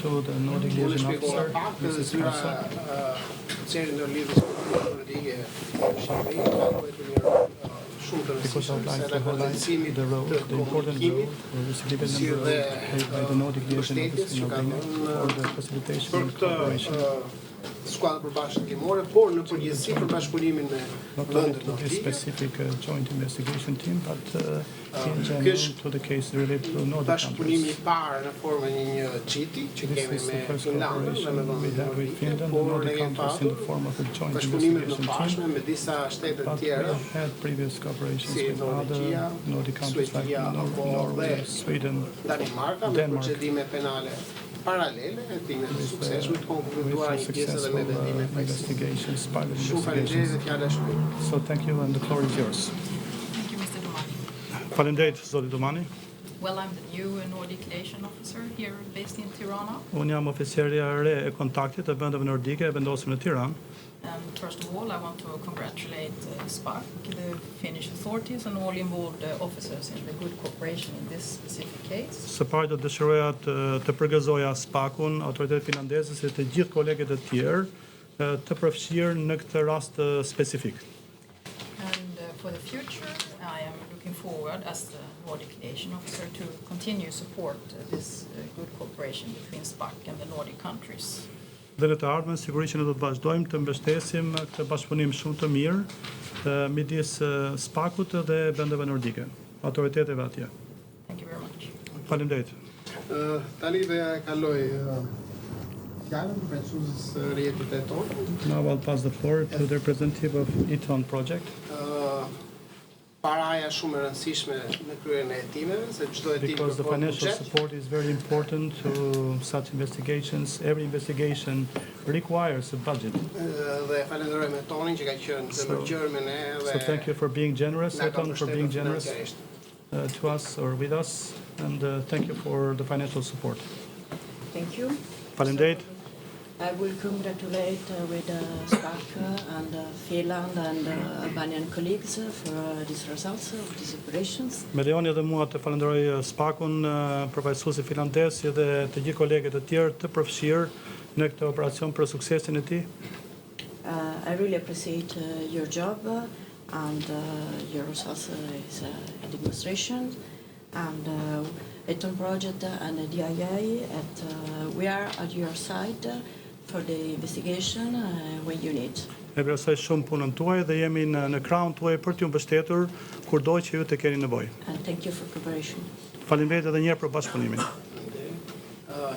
to the Nordic liaison officer, Mrs. Hansen. Because I would like to highlight the role, the important role, the significant role played by the Nordic liaison office in Albania for the facilitation and cooperation. Skuadra përbashkëtimore, por në përgjithësi për bashkëpunimin me vendet nordik. This specific joint investigation team, but in general to the case related to Nordic countries. Bashkëpunimi I parë në formën një çiti që kemi me Finlandën, we have with Finland and Nordic countries in the form of a joint investigation team. Me disa shtete But we tjera, have had previous cooperations si with other Nordic countries like Norway, Sweden, Danimarka, me procedime penale paralele, hetimit të suksesshme të konkluduar një pjesë edhe me vendime investigations, pilot Shumë faleminderit dhe fjala shkurt. So thank you and the floor is yours. Thank you, Mr. Domani. Faleminderit, zoti Domani. Well, I'm the new Nordic liaison officer here based in Tirana. Unë jam oficerja e re e kontaktit të vendeve nordike e vendosur në Tiranë. And first of all, I want to congratulate SPAC, the Finnish authorities, and all involved officers in the good cooperation in this specific case. Së pari do dëshiroja të përgëzoja SPAC-un, autoritetet finlandeze, si të gjithë kolegët e tjerë të përfshirë në këtë rast specifik. And for the future, I am looking forward as the Nordic liaison officer to continue support this good cooperation between SPAC and the Nordic countries. Dhe në të ardhmen sigurisht që ne do të vazhdojmë të mbështesim këtë bashkëpunim shumë të mirë midis SPAC-ut dhe vendeve nordike, autoriteteve atje. Thank you very much. Faleminderit. Tani dhe ja kaloj fjalën përfaqësues rrjetit tonë. Now I'll pass the floor to the representative of Eton project. Paraja shumë e rëndësishme në kryerjen e hetimeve, se çdo hetim Because the financial support is very important to such investigations. Every investigation requires a budget. Dhe falenderoj me Tonin që ka qenë zemërgjër me ne dhe So thank you for being generous, Eton, for being generous to us or with us, and thank you for the financial support. Thank you. Faleminderit. I will congratulate with SPAC and Finland and Albanian colleagues for these results of these operations. Me lejoni edhe mua të falenderoj SPAC-un, përfaqësuesi finlandez dhe të gjithë kolegët e tjerë të përfshirë në këtë operacion për suksesin e tij. I really appreciate your job and your results is a demonstration and Eton project and DIA we are at your side for the investigation when you need. Ne vlerësoj shumë punën tuaj dhe jemi në krahun tuaj për t'ju mbështetur kurdo që ju të keni nevojë. And thank you for cooperation. Faleminderit edhe një herë për bashkëpunimin.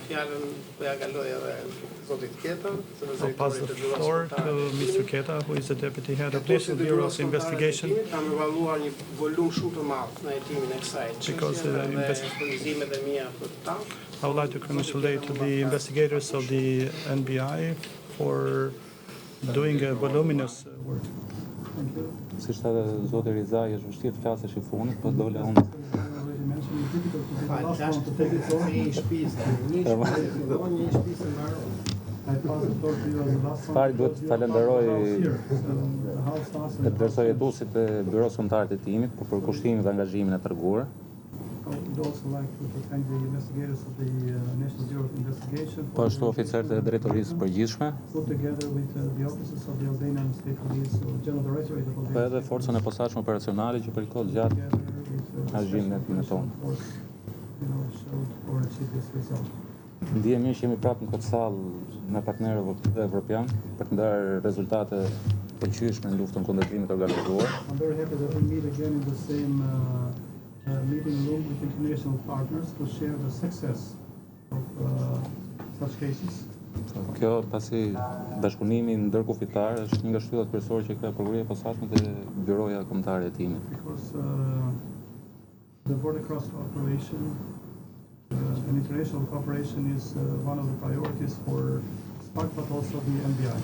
Fjalën do ja kaloj edhe zotit Keta, I'll pass the floor to Mr. Keta, who is the deputy head of National Bureau of Investigation. Kam evaluar një volum shumë të madh në hetimin e kësaj Because çështje dhe investigimet e mia për ta. I would like to congratulate the investigators of the NBI for doing a voluminous work. Si shtatë zoti Rizaj, është vështirë të flasësh I fundit, po dole unë. Pari duhet të falenderoj të vlerësoj jetuesit e Byros Kombëtar të Hetimit për përkushtimin dhe angazhimin e treguar. Po ashtu oficerët e drejtorisë së përgjithshme. Po edhe forcën e posaçme operacionale që përkot gjatë angazhimit në timin tonë. Ndihem mirë që jemi prapë në këtë sallë me partnerë evropian për të ndarë rezultate të qyeshme në luftën kundër krimit organizuar. I'm very happy that we meet again in the same meeting room with international partners to share the success of such cases. Kjo pasi bashkëpunimi ndërkufitar është një nga shtyllat kryesore që ka prokuria e posaçme te Byroja Kombëtare e Hetimit. Because the border cross cooperation and international cooperation is one of the priorities for SPAC but also the NBI.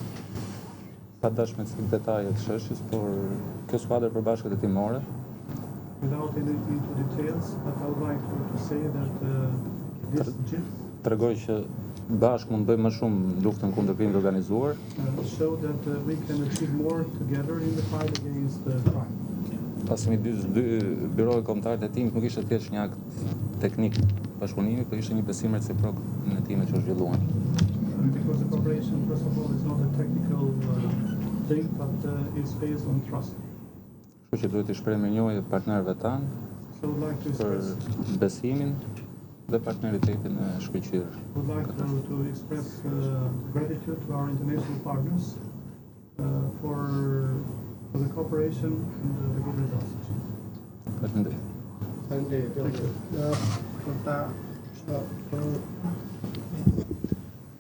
Pa dash me detajet çështjes, por kjo skuadër përbashkët hetimore. Without getting into details, but I would like to say that this JIT Tregoj që bashkë mund bëjmë më shumë luftën kundër krimit organizuar. Show that we can achieve more together in the fight against crime. Pasi midis dy byroje kombëtare të hetimit nuk ishte thjesht një akt teknik, po bashkëpunimi, por ishte një besim reciprok në timet që zhvilluan. Because the cooperation, first of all, is not a technical thing, but is based on trust. Kështu që duhet të shpreh mirënjohje partnerëve tanë So I would like to për express, besimin dhe partneritetin e shkëlqyer. would like to express gratitude to our international partners for the cooperation and the good results. Faleminderit.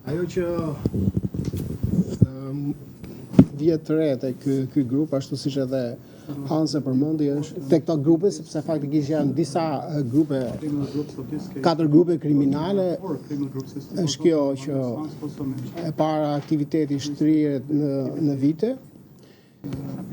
Ajo që vjet të re te ky grup, ashtu siç edhe Hans e përmendi, është tek këto grupe, sepse faktikisht janë disa grupe, Criminal groups of this case, 4 grupe kriminale. or criminal groups is Është kjo që Hans also mentioned. e para aktiviteti shtrihet në vite.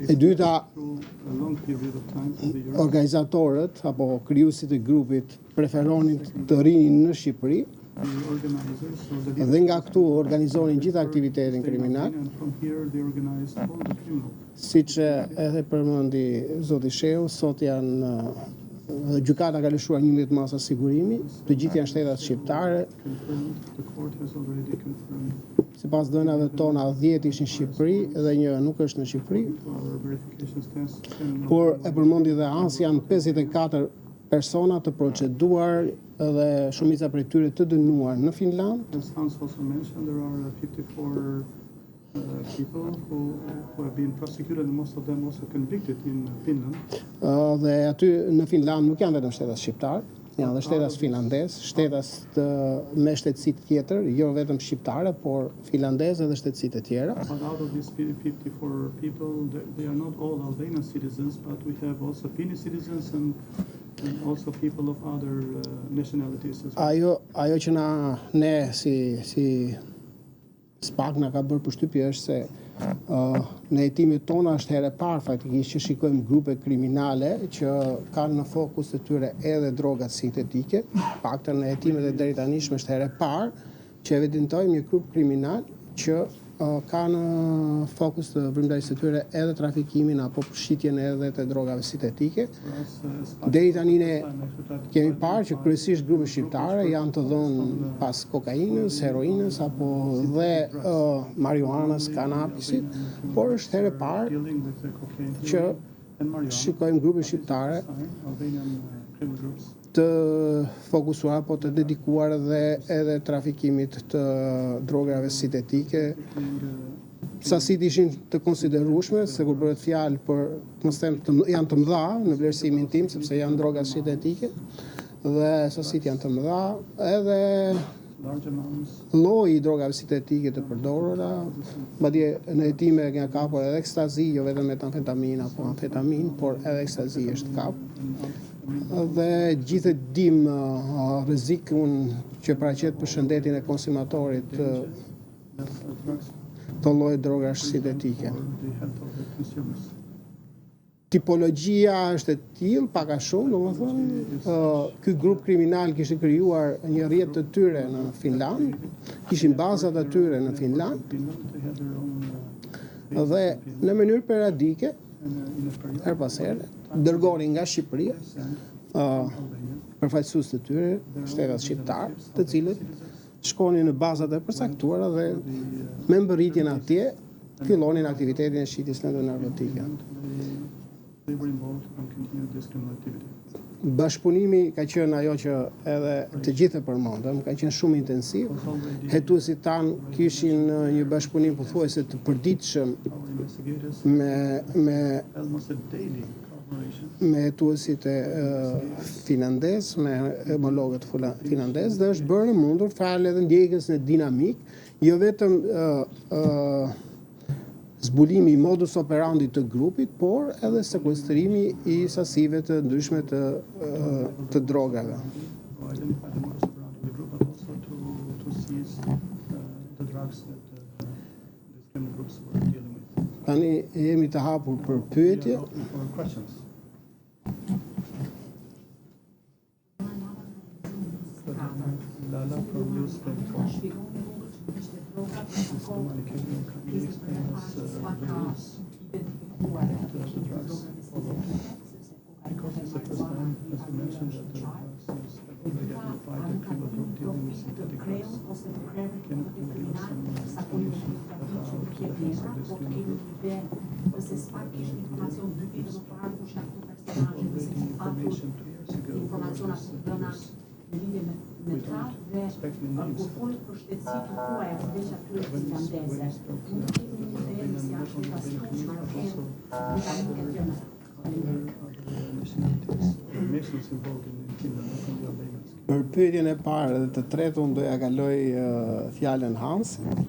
E dyta, Through a long period of time to the Europe. organizatorët apo krijuesit e grupit preferonin të rinin në Shqipëri The organizers, so the dhe nga këtu organizonin gjithë aktivitetin kriminal, and from here they organized all the criminal. siç edhe përmendi zoti Sheu, sot janë gjykata ka lëshuar 11 masa sigurimi, të gjithë janë shtetat shqiptare. Confirmed, the court has already confirmed Sipas dënave tona 10 ishin në Shqipëri dhe një nuk është në Shqipëri, to our verification stance. por e përmendi dhe Hans, janë 54 persona të proceduar dhe shumica prej tyre të dënuar në Finland. As Hans also mentioned, there are 54 people who have been prosecuted, and most of them also convicted in Finland. Dhe aty në Finland nuk janë vetëm shtetas shqiptar, janë dhe shtetas finlandez, shtetas me shtetësi tjetër, jo vetëm shqiptare, por finlandeze dhe shtetësi të tjera. But out of these 54 people, they are not all Albanian citizens, but we have also Finnish citizens and also people of other nationalities as well. Ajo që ne si SPAK na ka bërë përshtypje është se në hetimet tona është herë e parë faktikisht që shikojmë grupe kriminale që kanë në fokus të tyre edhe drogat sintetike. Paktën në hetimet e deri tanishme është herë e parë që evidentojmë një grup kriminal që ka në fokus të vrimdarisë të tyre edhe trafikimin apo përshitjen edhe të drogave sintetike. Deri tani ne kemi parë që kryesisht grupe shqiptare janë të dhënë pas kokainës, heroinës apo dhe marijuanës, kanabisit, por është herë e parë Dealing with the cocaine që and marijuana. shikojmë grupe shqiptare Albanian criminal groups. të fokusuar apo të dedikuar edhe trafikimit të drogave sintetike. Sasitë ishin të konsiderueshme, se kur bëhet fjalë për, mos them, janë të mëdha në vlerësimin tim, sepse janë droga sintetike dhe sasitë janë të mëdha, edhe Large amounts. lloji i drogave sintetike të përdorura, madje në hetime nga kapur edhe ekstazi, jo vetëm metamfetamin apo amfetamin, por edhe ekstazi është kapur. Dhe gjithë dim rrezikun që paraqet për shëndetin e konsumatorit të lloj drogash sintetike. The health of the consumers. Tipologjia është e tillë, pak a shumë, domethënë, ky grup kriminal kishte krijuar një rrjet të tyre në Finland, kishin bazat e tyre në Finland Finland, they have their own dhe në mënyrë periodike, in a period her pas here, dërgonin nga Shqipëria përfaqësues të tyre, shtetat shqiptar, të cilët shkonin në bazat e përcaktuara dhe me mbërritjen atje fillonin aktivitetin e shitjes në narkotike. they were involved and continued this criminal activity. Bashkëpunimi ka qenë ajo që edhe të gjithë e përmendëm, ka qenë shumë intensiv. Hetuesit tanë kishin një bashkëpunim pothuajse të përditshëm Our investigators me almost a daily cooperation. me hetuesit e finlandez, me homologët finlandez, dhe është bërë mundur fjalë edhe ndjekjes në dinamik, jo vetëm zbulimi i modus operandi të grupit, por edhe sekuestrimi i sasive të ndryshme të drogave. To identify the modus operandi of the group, but also to seize the drugs that these criminal groups were dealing with. Tani jemi të hapur për pyetje. For questions. Lala from News 24. Somebody can you explain us the rules of the drugs? Because it's the first time, as you mentioned, that the drugs is already identified synthetic kreu drugs. ose të kreve të Can veterinar, you give us some sa po një information trafiq që about të the kje effects of vjetra, this po të kemi chemical? një ide nëse SPAK kishte informacion 2 vite më parë kush janë këto personazhe, nëse Already kishte patur information 2 years ago. informaciona të dhëna në lidhje me ta dhe kur folet për shtetësitë tuaja të veçja këtyre finlandeze, mund të kemi një ide nëse janë shtetastuar maroken, britanike të tjera. Nations involved in Finland from the Albanians. Për pyetjen e parë dhe të tretë unë do ja kaloj fjalën Hansit.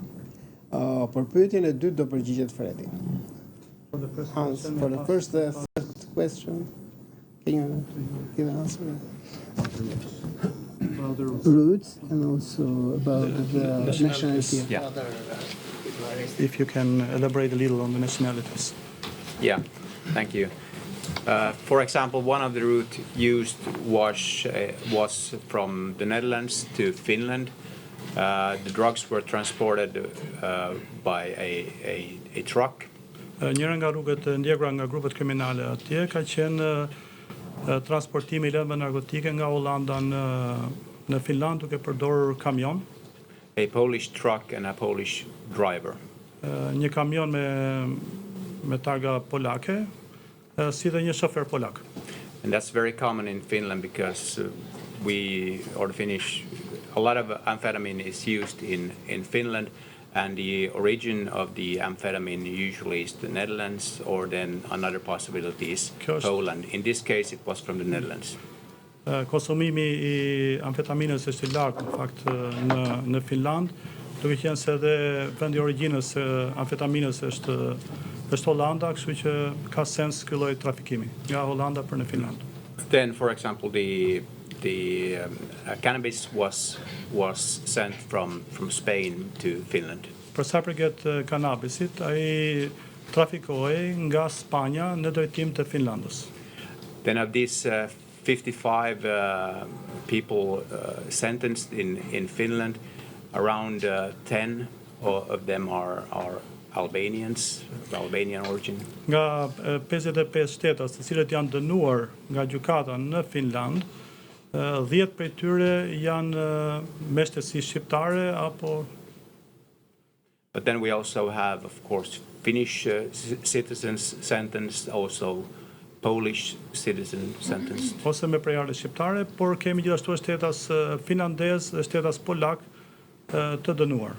Për pyetjen e dytë do përgjigjet Fredi. For the first Hans, question, for the I first asked third question, can you give an answer? about the rules. Roots and also about the nationality. Yeah. If you can elaborate a little on the nationalities. Yeah, thank you. For example, one of the routes used was from the Netherlands to Finland. The drugs were transported by a truck. Njëra nga rrugët e ndjekur nga grupet kriminale atje ka qenë transportimi i lëndëve narkotike nga Hollanda në Finland duke përdorur kamion. A Polish truck and a Polish driver. Një kamion me targa polake, si dhe një shofer polak. And that's very common in Finland because a lot of amphetamine is used in Finland, and the origin of the amphetamine usually is the Netherlands, or then another possibility is Poland. In this case, it was from the Netherlands. Konsumimi I amfetaminës është I lartë në fakt në Finland, duke qenë se edhe vendi I origjinës së amfetaminës është Hollanda, kështu që ka sens ky lloj trafikimi nga Hollanda për në Finland. Then, for example, the cannabis was sent from Spain to Finland. Për sa përket kanabisit, ai trafikohej nga Spanja në drejtim të Finlandës. Then of these 55 people sentenced in Finland, around 10 of them are Albanians, of Albanian origin. Nga 55 shtetas të cilët janë dënuar nga gjykata në Finland, 10 prej tyre janë me shtesi shqiptare apo. But then we also have, of course, Finnish citizens sentenced, also Polish citizen sentenced. Ose me prejardhje shqiptare, por kemi gjithashtu shtetas finlandez dhe shtetas polak të dënuar.